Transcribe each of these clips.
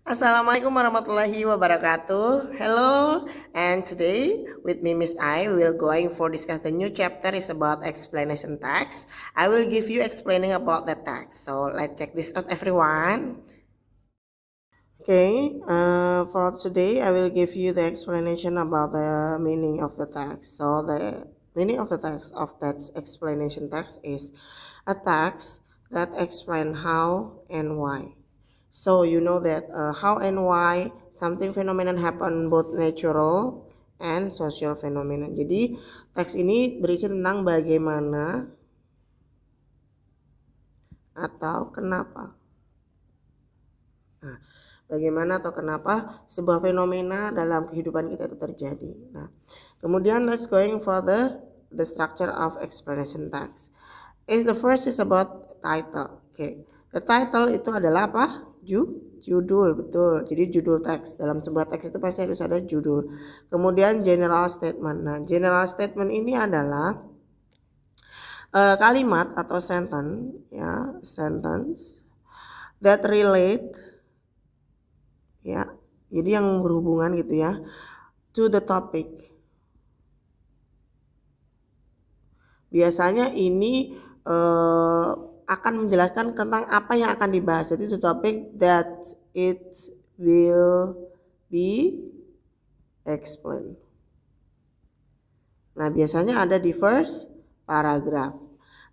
Assalamualaikum warahmatullahi wabarakatuh. Hello, and today with me Miss I we will going for discuss the new chapter is about explanation text. I will give you explaining about the text. So let's check this out everyone. Okay, for today I will give you the explanation about the meaning of the text. So the meaning of the text of that explanation text is a text that explain how and why. So you know that how and why something phenomenon happen both natural and social phenomenon. Jadi teks ini berisi tentang bagaimana atau kenapa. Nah, bagaimana atau kenapa sebuah fenomena dalam kehidupan kita itu terjadi. Nah, kemudian let's going for the structure of explanation text. The first is about title. Okay. The title itu adalah apa? Judul, betul. Jadi judul teks. Dalam sebuah teks itu pasti harus ada judul. Kemudian general statement. Nah, general statement ini adalah kalimat atau sentence, ya, sentence that relate, ya. Jadi yang berhubungan gitu ya, to the topic. Biasanya ini akan menjelaskan tentang apa yang akan dibahas. Jadi the topic that it will be explained. Nah, biasanya ada di first paragraph.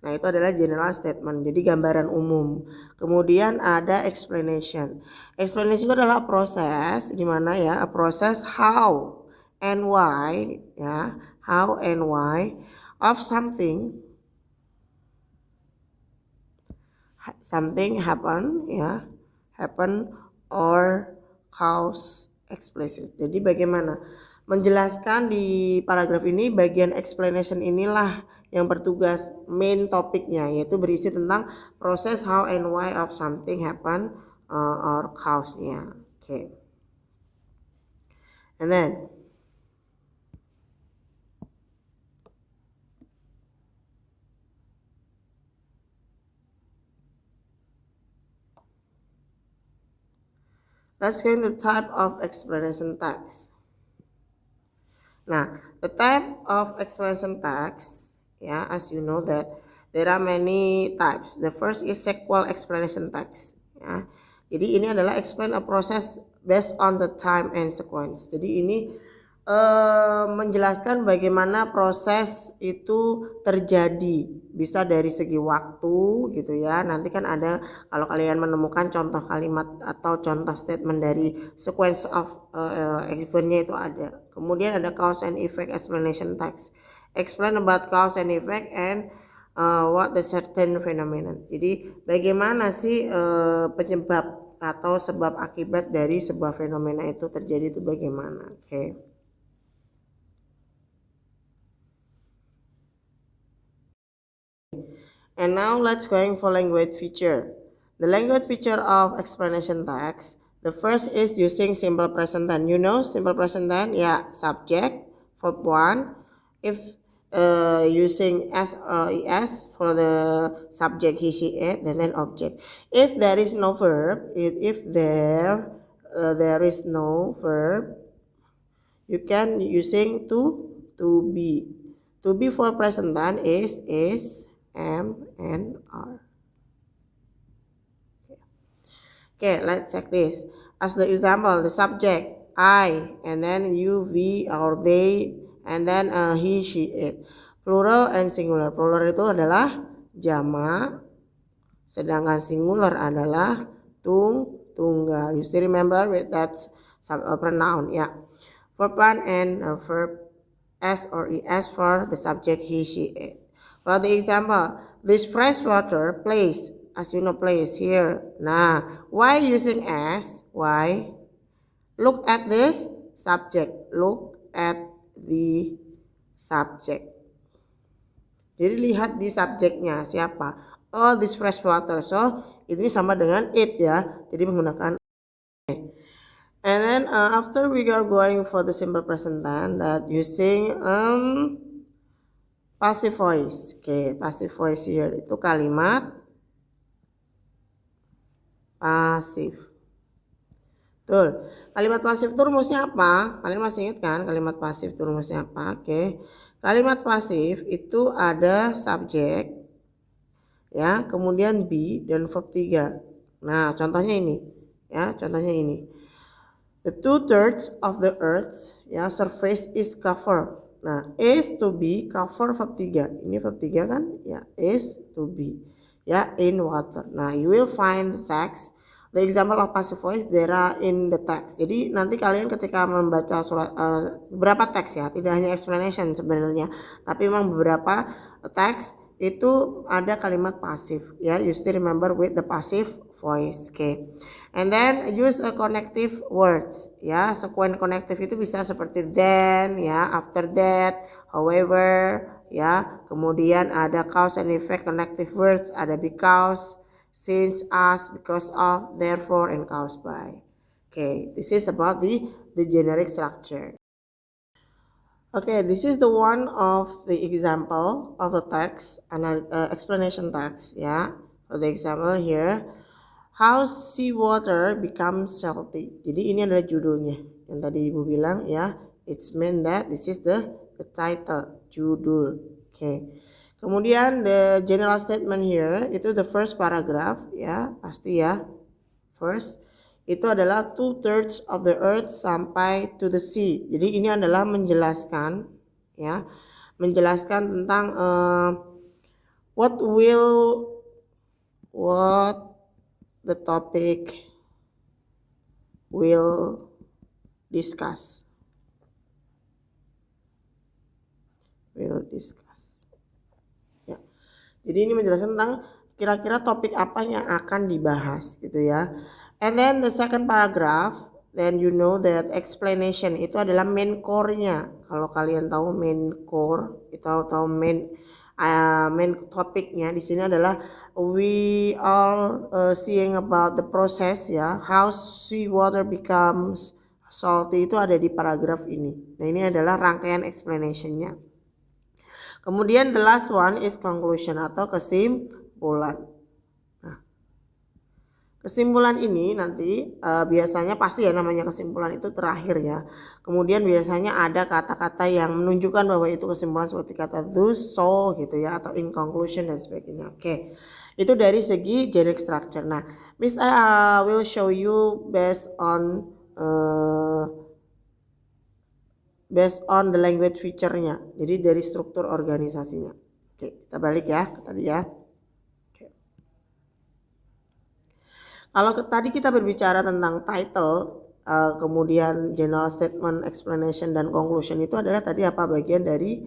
Nah, itu adalah general statement, jadi gambaran umum. Kemudian ada explanation. Explanation itu adalah proses, di mana ya, a proses how and why, ya, how and why of something happen, ya, happen or cause explicit. Jadi bagaimana menjelaskan di paragraf ini, bagian explanation inilah yang bertugas main topiknya, yaitu berisi tentang proses how and why of something happen or cause-nya. Okay. And then let's go into type of explanation text. Nah, the type of explanation text, ya, as you know that there are many types. The first is sequential explanation text, ya. Jadi ini adalah explain a process based on the time and sequence. Jadi ini menjelaskan bagaimana proses itu terjadi, bisa dari segi waktu gitu ya. Nanti kan ada, kalau kalian menemukan contoh kalimat atau contoh statement dari sequence of eventnya itu ada. Kemudian ada cause and effect explanation text, explain about cause and effect and what the certain phenomenon. Jadi bagaimana sih penyebab atau sebab akibat dari sebuah fenomena itu terjadi itu bagaimana. Okay. And now let's going for language feature. The language feature of explanation text. The first is using simple present tense. You know simple present tense, yeah, subject, verb 1. If using s or es for the subject he, she, it, then object. If there is no verb, if there is no verb, you can using to be. To be for present tense is am and are. Okay, let's check this. As the example, the subject I, and then you, we, or they, and then he, she, it. Plural and singular. Plural itu adalah jamak, sedangkan singular adalah tunggal. You still remember with that pronoun, ya. Verb 1 and verb s or es for the subject he, she, it. For the example, this fresh water place, as you know, place here. Nah, why using s? Why? Look at the subject. Look at the subject. Jadi lihat di subjeknya siapa. Oh, this fresh water. So ini sama dengan it ya. Jadi menggunakan And then after we are going for the simple present tense that using passive voice. Okay, passive voice here itu kalimat pasif. Betul. Kalimat pasif itu rumusnya apa? Kalian masih ingat kan kalimat pasif itu rumusnya apa? Oke. Kalimat pasif itu ada subjek ya, kemudian be dan verb 3. Nah, contohnya ini. Ya, contohnya ini. The 2/3 of the earth's ya surface is covered. Nah, is to be cover verb 3. Ini verb 3 kan? Ya, is to be. Ya, in water. Nah, you will find the text. The example of passive voice there are in the text. Jadi nanti kalian ketika membaca surat beberapa teks ya, tidak hanya explanation sebenarnya, tapi memang beberapa teks itu ada kalimat pasif ya. You still remember with the passive voice. Okay. And then use a connective words ya. Sequence connective itu bisa seperti then ya, after that, however ya. Kemudian ada cause and effect connective words, ada because, since, as, because of, therefore, and caused by. Okay, this is about the generic structure. Okay, this is the one of the example of the text and explanation text. Yeah, for the example here, how seawater becomes salty. Jadi ini adalah judulnya yang tadi ibu bilang ya. It's meant that this is the title, judul. Okay. Kemudian the general statement here itu the first paragraph ya, pasti ya. First itu adalah 2/3 of the earth sampai to the sea. Jadi ini adalah menjelaskan ya, menjelaskan tentang what the topic will discuss. Ya. Jadi ini menjelaskan tentang kira-kira topik apa yang akan dibahas gitu ya. And then the second paragraph, then you know that explanation itu adalah main core-nya. Kalau kalian tahu main core, itu tahu main topiknya di sini adalah we are seeing about the process ya, how seawater becomes salty, itu ada di paragraf ini. Nah, ini adalah rangkaian explanation-nya. Kemudian the last one is conclusion atau kesimpulan. Nah, kesimpulan ini nanti biasanya pasti ya namanya kesimpulan itu terakhir ya. Kemudian biasanya ada kata-kata yang menunjukkan bahwa itu kesimpulan seperti kata thus, so gitu ya, atau in conclusion dan sebagainya. Oke. Itu dari segi generic structure. Nah, Miss will show you based on the language feature-nya. Jadi dari struktur organisasinya. Oke, kita balik ya ke tadi ya. Oke. Kalau tadi kita berbicara tentang title, kemudian general statement, explanation dan conclusion itu adalah tadi apa bagian dari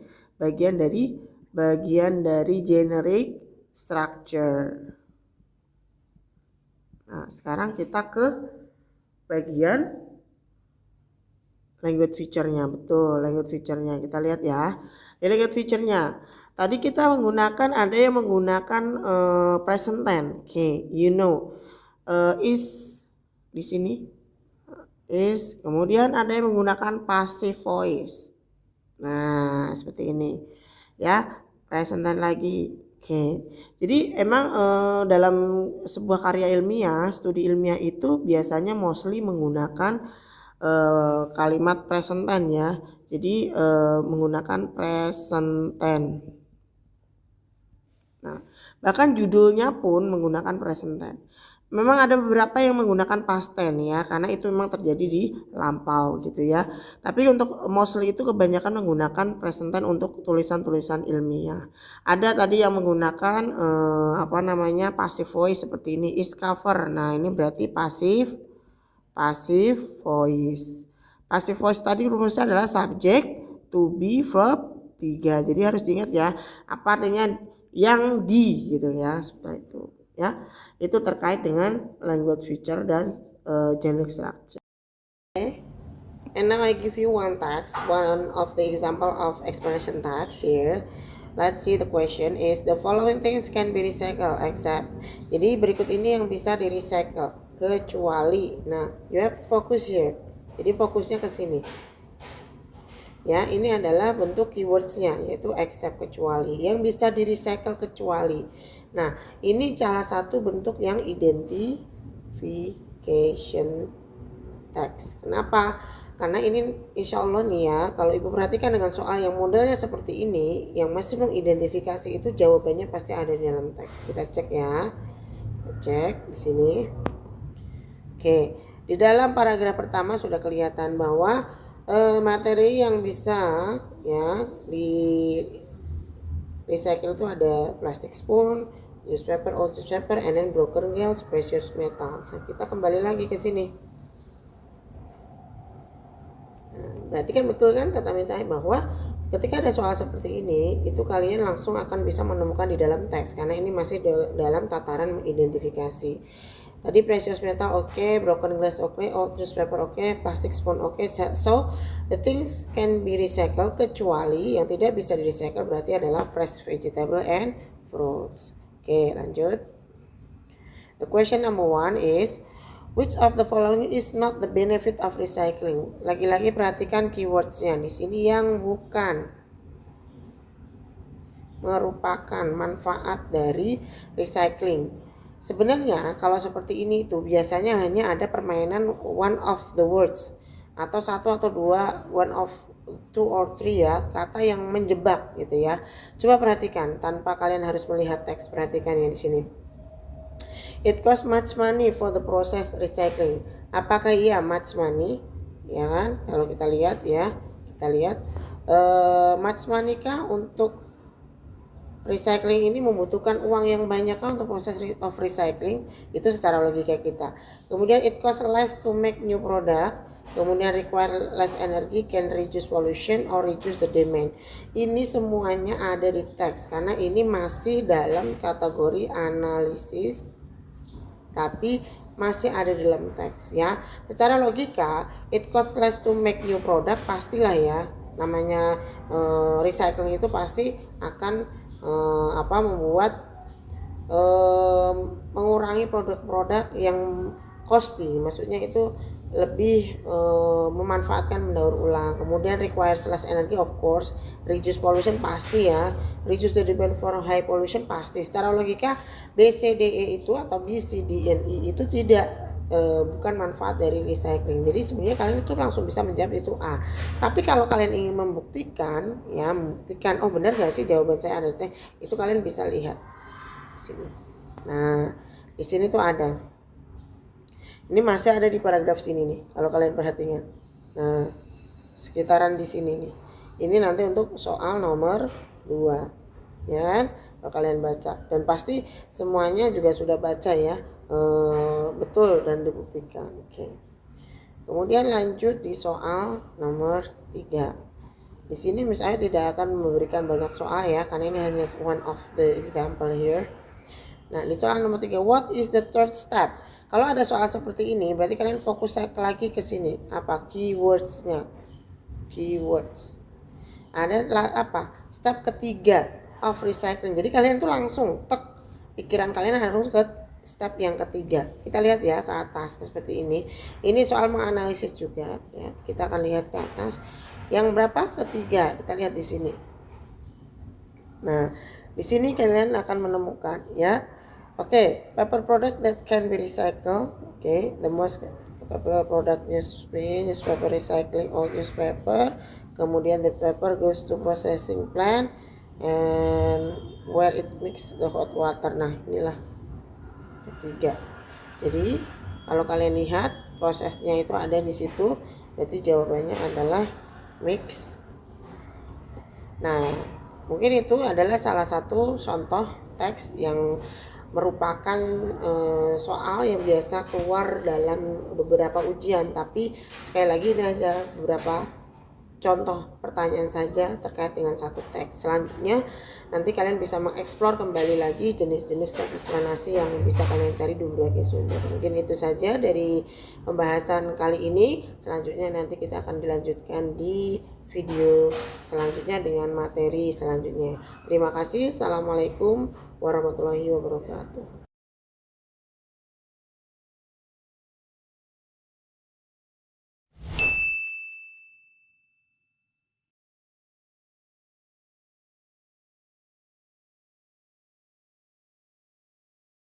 generic structure. Nah, sekarang kita ke bagian language feature-nya. Betul, language feature-nya. Kita lihat ya. Di language feature-nya, tadi kita ada yang menggunakan present tense. Okay, you know. Is di sini. Is. Kemudian ada yang menggunakan passive voice. Nah, seperti ini. Ya, present tense lagi. Oke. Jadi emang dalam sebuah karya ilmiah, studi ilmiah itu biasanya mostly menggunakan kalimat present tense ya. Jadi menggunakan present tense. Nah, bahkan judulnya pun menggunakan present tense. Memang ada beberapa yang menggunakan past tense ya, karena itu memang terjadi di lampau gitu ya. Tapi untuk mostly itu kebanyakan menggunakan present tense untuk tulisan-tulisan ilmiah. Ada tadi yang menggunakan passive voice seperti ini, is cover. Nah, ini berarti passive voice. Passive voice tadi rumusnya adalah subject, to be, verb 3. Jadi harus diingat ya, apa artinya yang di gitu ya, seperti itu ya. Itu terkait dengan language feature dan generic structure. Okay. And now I give you one of the example of explanation text here. Let's see the question is the following things can be recycled except. Jadi berikut ini yang bisa di recycle kecuali. Nah, you have to focus here. Jadi fokusnya ke sini. Ya, ini adalah bentuk keywordsnya, yaitu except, kecuali, yang bisa di recycle kecuali. Nah, ini salah satu bentuk yang identification text. Kenapa? Karena ini insya Allah nih ya, kalau ibu perhatikan dengan soal yang modelnya seperti ini, yang masih mengidentifikasi itu jawabannya pasti ada di dalam teks. Kita cek ya, kita cek di sini. Oke, di dalam paragraf pertama sudah kelihatan bahwa materi yang bisa ya di recycle itu ada plastic spoon, newspaper, old newspaper, and then broken glass, precious metal. Nah, kita kembali lagi ke sini. Nah, berarti kan betul kan kata Miss saya bahwa ketika ada soal seperti ini, itu kalian langsung akan bisa menemukan di dalam teks karena ini masih dalam tataran mengidentifikasi. Tadi precious metal oke, broken glass oke, old newspaper oke, plastic spoon oke. So the things can be recycled kecuali yang tidak bisa di recycle berarti adalah fresh vegetable and fruits. Oke, lanjut. The question number 1 is which of the following is not the benefit of recycling? Lagi-lagi perhatikan keywordsnya di sini yang bukan merupakan manfaat dari recycling. Sebenarnya kalau seperti ini itu biasanya hanya ada permainan one of the words atau satu atau dua, one of two or three ya, kata yang menjebak gitu ya. Coba perhatikan tanpa kalian harus melihat teks, perhatikan yang di sini. It costs much money for the process recycling. Apakah iya much money? Ya kan? Kalau kita lihat ya, kita lihat much money kah untuk recycling ini membutuhkan uang yang banyak kah untuk proses of recycling? Itu secara logika kita. Kemudian it costs less to make new product. Kemudian require less energy, can reduce pollution or reduce the demand. Ini semuanya ada di teks karena ini masih dalam kategori analisis tapi masih ada di dalam teks ya. Secara logika it costs less to make new product pastilah ya. Namanya recycling itu pasti akan membuat mengurangi produk-produk yang costly, maksudnya itu lebih memanfaatkan mendaur ulang. Kemudian requires less energy of course, reduce pollution pasti ya, reduce the demand for high pollution pasti. Secara logika BCDE itu atau BCDNE itu tidak bukan manfaat dari recycling. Jadi sebenarnya kalian itu langsung bisa menjawab itu A. Tapi kalau kalian ingin membuktikan ya, membuktikan oh benar gak sih jawaban saya ada teh, itu kalian bisa lihat di sini. Nah, di sini tuh ada. Ini masih ada di paragraf sini nih, kalau kalian perhatikan. Nah, sekitaran di sini nih. Ini nanti untuk soal nomor 2. Ya kan? Kalau kalian baca dan pasti semuanya juga sudah baca ya. Betul dan dibuktikan. Oke. Kemudian lanjut di soal nomor 3. Di sini misalnya tidak akan memberikan banyak soal ya, karena ini hanya one of the example here. Nah, di soal nomor 3, what is the third step? Kalau ada soal seperti ini, berarti kalian fokus lagi ke sini. Apa keywordsnya? Keywords. Ada apa? Step ketiga of recycling. Jadi kalian tuh langsung pikiran kalian harus ke step yang ketiga. Kita lihat ya ke atas seperti ini. Ini soal menganalisis juga ya. Kita akan lihat ke atas. Yang berapa? Ketiga. Kita lihat di sini. Nah, di sini kalian akan menemukan ya. Oke, paper product that can be recycled. Oke, the most paper product newspaper recycling old newspaper. Kemudian the paper goes to processing plant and where it mix the hot water. Nah, inilah ketiga. Jadi kalau kalian lihat prosesnya itu ada di situ, berarti jawabannya adalah mix. Nah, mungkin itu adalah salah satu contoh teks yang merupakan soal yang biasa keluar dalam beberapa ujian, tapi sekali lagi ini ada beberapa contoh pertanyaan saja terkait dengan satu teks. Selanjutnya nanti kalian bisa mengeksplor kembali lagi jenis-jenis teks eksplanasi yang bisa kalian cari di berbagai sumber. Mungkin itu saja dari pembahasan kali ini. Selanjutnya nanti kita akan dilanjutkan di video selanjutnya dengan materi selanjutnya. Terima kasih. Assalamualaikum warahmatullahi wabarakatuh.